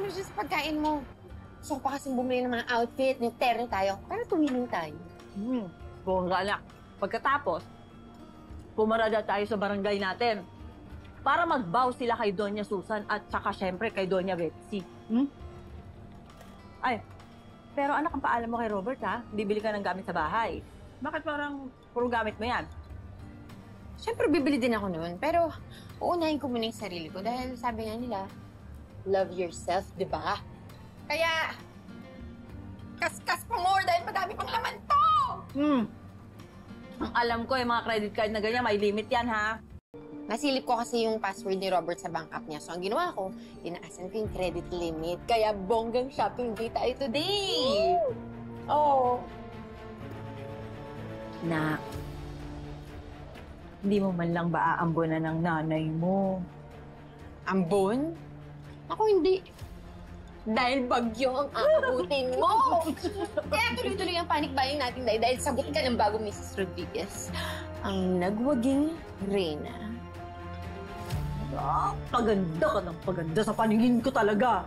ano siya sa pagkain mo. Gusto ko pa kasing bumili ng mga outfit, ng terno tayo, para tumingin tayo. Bongga anak. Pagkatapos, pumarada tayo sa barangay natin para magbow sila kay Doña Susan at saka syempre kay Doña Betsy. Ay, pero anak, ang paalam mo kay Robert ha, bibili ka ng gamit sa bahay. Bakit parang puro gamit mo yan? Siyempre, bibili din ako noon. Pero, uunahin ko muna yung sarili ko dahil sabi nga nila, love yourself, di ba? Kaya, kaskas pa more dahil madami pang laman to! Ang alam ko, yung mga credit card na ganyan, may limit yan ha. Nasilip ko kasi yung password ni Robert sa bank app niya. So, ang ginawa ko, tinaasan ko yung credit limit. Kaya, bonggang shopping day tayo today! Oo. Nak, hindi mo man lang ba aambunan ng nanay mo? Ambon? Ako hindi. Dahil bagyo ang aabutin mo! Kaya tuloy-tuloy ang panic buying natin dahil sagot ka ng bagong Mrs. Rodriguez. Ang nagwaging reyna. Paganda ka ng paganda sa paningin ko talaga.